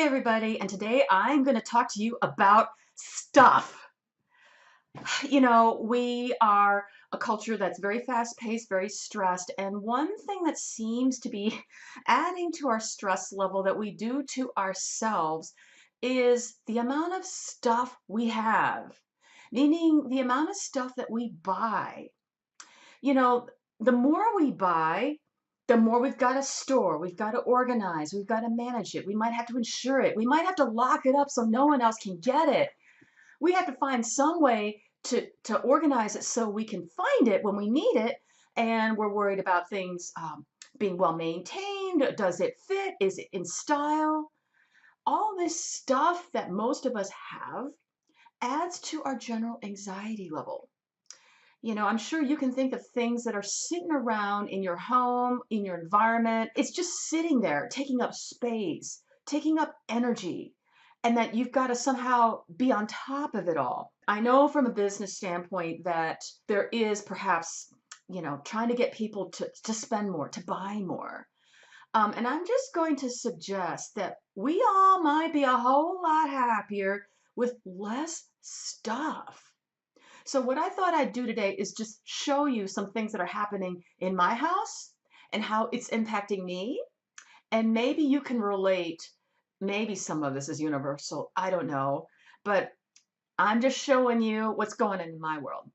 Hey everybody, and today I'm going to talk to you about stuff. We are a culture that's very fast-paced, very stressed, and one thing that seems to be adding to our stress level that we do to ourselves is the amount of stuff we have, meaning the amount of stuff that we buy. You know, the more we buy, the more we've got to store, we've got to organize, we've got to manage it. We might have to insure it. We might have to lock it up so no one else can get it. We have to find some way to organize it so we can find it when we need it. And we're worried about things being well maintained. Does it fit? Is it in style? All this stuff that most of us have adds to our general anxiety level. I'm sure you can think of things that are sitting around in your home, in your environment. It's just sitting there, taking up space, taking up energy, and that you've got to somehow be on top of it all. I know from a business standpoint that there is perhaps, trying to get people to spend more, to buy more. And I'm just going to suggest that we all might be a whole lot happier with less stuff. So what I thought I'd do today is just show you some things that are happening in my house and how it's impacting me. And maybe you can relate. Maybe some of this is universal. I don't know. But I'm just showing you what's going on in my world.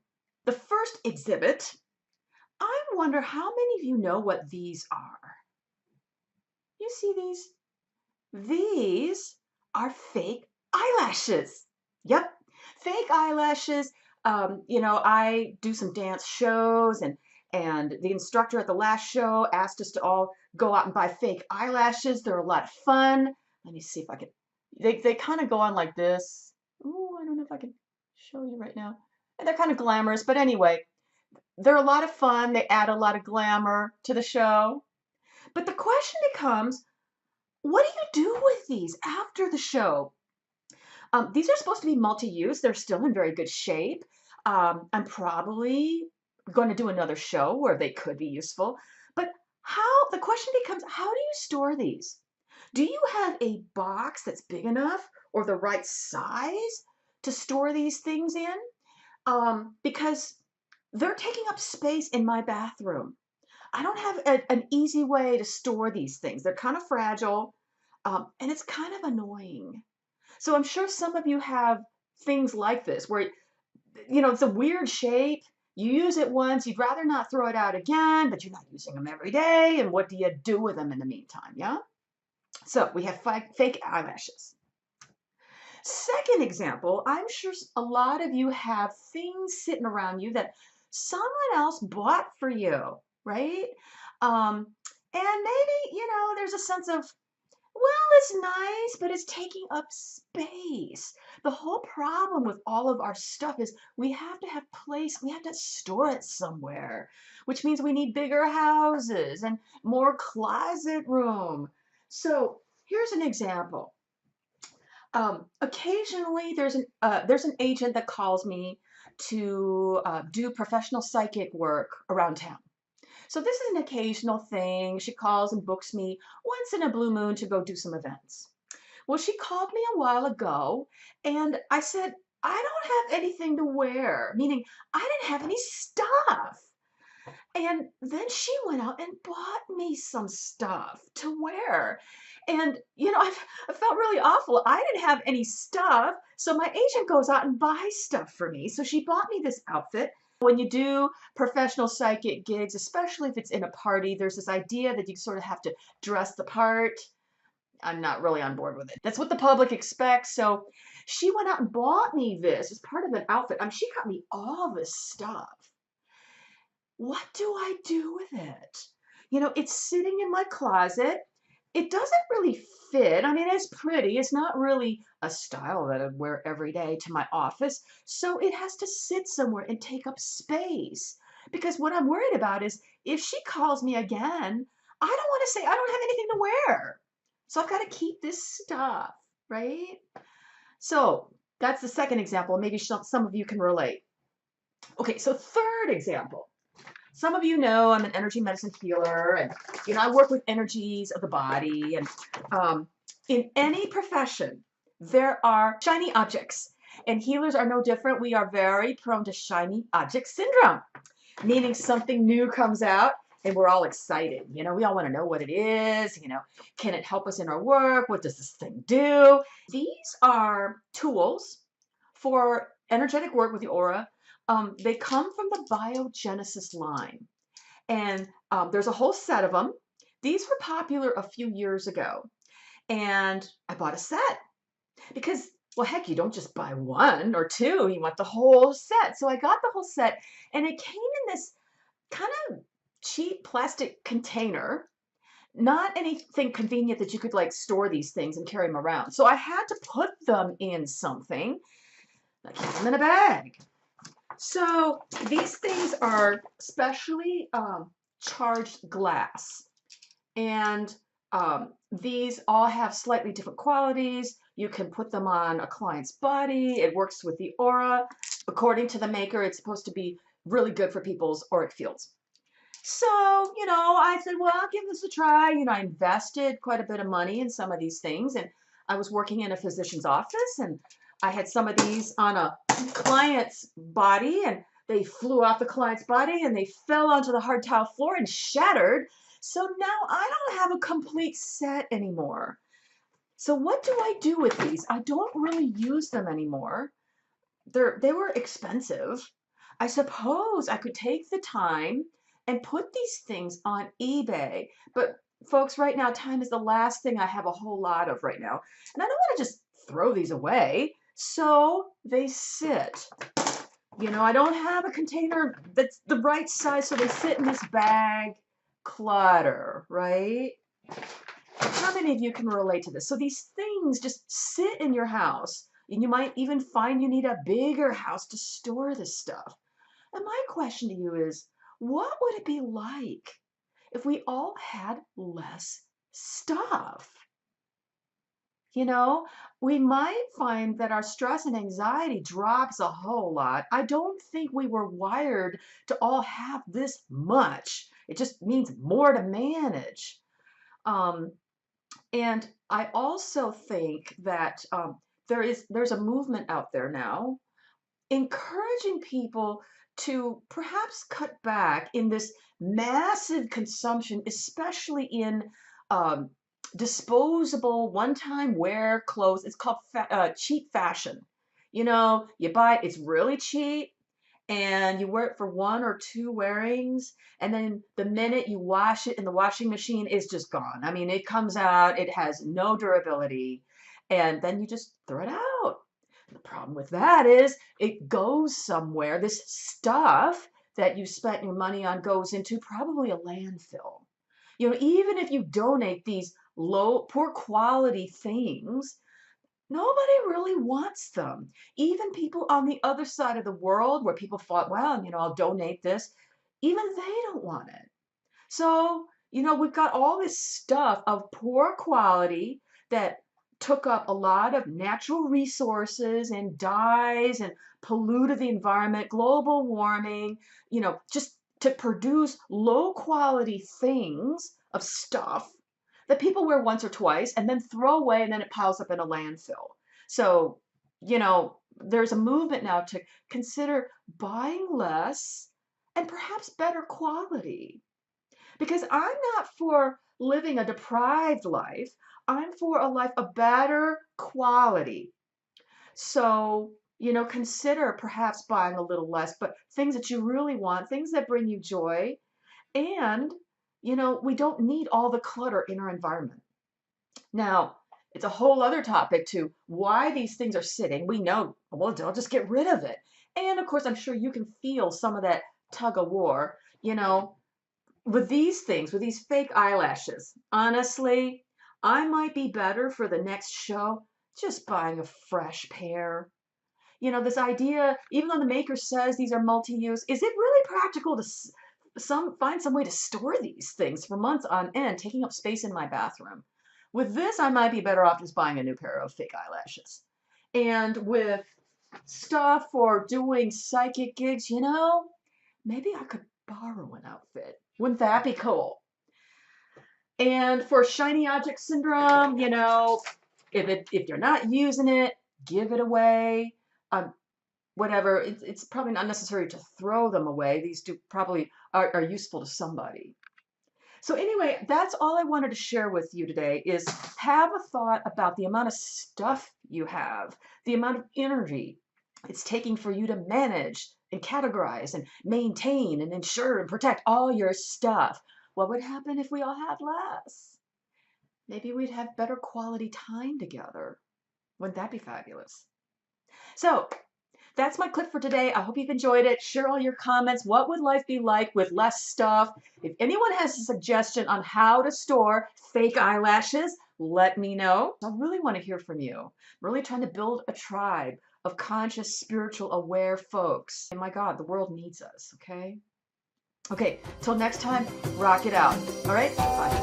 The first exhibit, I wonder how many of you know what these are? You see these? These are fake eyelashes. Yep, fake eyelashes. I do some dance shows, and the instructor at the last show asked us to all go out and buy fake eyelashes. They're a lot of fun. Let me see if I can. They kind of go on like this. Ooh, I don't know if I can show you right now. And they're kind of glamorous, but anyway, they're a lot of fun. They add a lot of glamour to the show. But the question becomes, what do you do with these after the show? These are supposed to be multi-use. They're still in very good shape. I'm probably going to do another show where they could be useful. But the question becomes, how do you store these? Do you have a box that's big enough or the right size to store these things in? Because they're taking up space in my bathroom. I don't have an easy way to store these things. They're kind of fragile, and it's kind of annoying. So I'm sure some of you have things like this where, it's a weird shape. You use it once, you'd rather not throw it out again, but you're not using them every day. And what do you do with them in the meantime? Yeah. So we have fake eyelashes. Second example, I'm sure a lot of you have things sitting around you that someone else bought for you, right? And maybe, there's a sense of, well, it's nice, but it's taking up space. The whole problem with all of our stuff is we have to have place, we have to store it somewhere, which means we need bigger houses and more closet room. So here's an example. Occasionally, there's an agent that calls me to do professional psychic work around town. So this is an occasional thing. She calls and books me once in a blue moon to go do some events. Well, she called me a while ago and I said, I don't have anything to wear, meaning I didn't have any stuff. And then she went out and bought me some stuff to wear. And, I felt really awful. I didn't have any stuff. So my agent goes out and buys stuff for me. So she bought me this outfit. When you do professional psychic gigs, especially if it's in a party, there's this idea that you sort of have to dress the part. I'm not really on board with it. That's what the public expects. So she went out and bought me this as part of an outfit. She got me all this stuff. What do I do with it? It's sitting in my closet. It doesn't really fit. I mean, it's pretty. It's not really a style that I'd wear every day to my office. So it has to sit somewhere and take up space. Because what I'm worried about is if she calls me again, I don't want to say I don't have anything to wear. So I've got to keep this stuff, right? So that's the second example. Maybe some of you can relate. Okay, so third example. Some of you know I'm an energy medicine healer, and I work with energies of the body, and In any profession, there are shiny objects, and healers are no different. We are very prone to shiny object syndrome, meaning something new comes out and we're all excited. We all want to know what it is. Can it help us in our work? What does this thing do? These are tools for energetic work with the aura. They come from the biogenesis line, and there's a whole set of them. These were popular a few years ago, and I bought a set because, well, heck, you don't just buy one or two, you want the whole set. So I got the whole set, and it came in this kind of cheap plastic container, not anything convenient that you could like store these things and carry them around. So I had to put them in something. I keep them in a bag. So these things are specially charged glass, and these all have slightly different qualities. You can put them on a client's body. It works with the aura. According to the maker, it's supposed to be really good for people's auric fields. So, I said, well, I'll give this a try. I invested quite a bit of money in some of these things, and I was working in a physician's office, and I had some of these on a client's body, and they flew off the client's body and they fell onto the hard tile floor and shattered. So now I don't have a complete set anymore. So what do I do with these? I don't really use them anymore. They were expensive. I suppose I could take the time and put these things on eBay. But folks, right now, time is the last thing I have a whole lot of right now. And I don't want to just throw these away. So they sit. I don't have a container that's the right size, so they sit in this bag. Clutter, right? How many of you can relate to this? So these things just sit in your house, and you might even find you need a bigger house to store this stuff. And my question to you is, what would it be like if we all had less stuff? We might find that our stress and anxiety drops a whole lot. I don't think we were wired to all have this much. It just means more to manage. Um, and I also think that there's a movement out there now encouraging people to perhaps cut back in this massive consumption, especially in um, disposable, one-time wear clothes. It's called cheap fashion. You buy it, it's really cheap, and you wear it for one or two wearings, and then the minute you wash it in the washing machine, it's just gone. I mean, it comes out, it has no durability, and then you just throw it out. The problem with that is it goes somewhere. This stuff that you spent your money on goes into probably a landfill. Even if you donate these poor quality things, nobody really wants them. Even people on the other side of the world where people thought, well, I'll donate this, even they don't want it. So, we've got all this stuff of poor quality that took up a lot of natural resources and dyes and polluted the environment, global warming, just to produce low quality things of stuff that people wear once or twice and then throw away, and then it piles up in a landfill. So, there's a movement now to consider buying less and perhaps better quality. Because I'm not for living a deprived life. I'm for a life of better quality. So, consider perhaps buying a little less, but things that you really want, things that bring you joy. And, we don't need all the clutter in our environment. Now, it's a whole other topic to why these things are sitting. We know, well, don't just get rid of it. And of course, I'm sure you can feel some of that tug of war, with these things, with these fake eyelashes. Honestly, I might be better for the next show just buying a fresh pair. This idea, even though the maker says these are multi-use, is it really practical to find some way to store these things for months on end, taking up space in my bathroom? With this, I might be better off just buying a new pair of fake eyelashes. And with stuff for doing psychic gigs, maybe I could borrow an outfit. Wouldn't that be cool? And for shiny object syndrome, If you're not using it, give it away. Whatever. It's probably not necessary to throw them away. These do probably are useful to somebody. So anyway, that's all I wanted to share with you today is have a thought about the amount of stuff you have, the amount of energy it's taking for you to manage and categorize and maintain and ensure and protect all your stuff. What would happen if we all had less? Maybe we'd have better quality time together. Wouldn't that be fabulous? So that's my clip for today. I hope you've enjoyed it. Share all your comments. What would life be like with less stuff? If anyone has a suggestion on how to store fake eyelashes, let me know. I really want to hear from you. I'm really trying to build a tribe of conscious, spiritual, aware folks. And my God, the world needs us, okay? Okay, till next time, rock it out. All right, bye.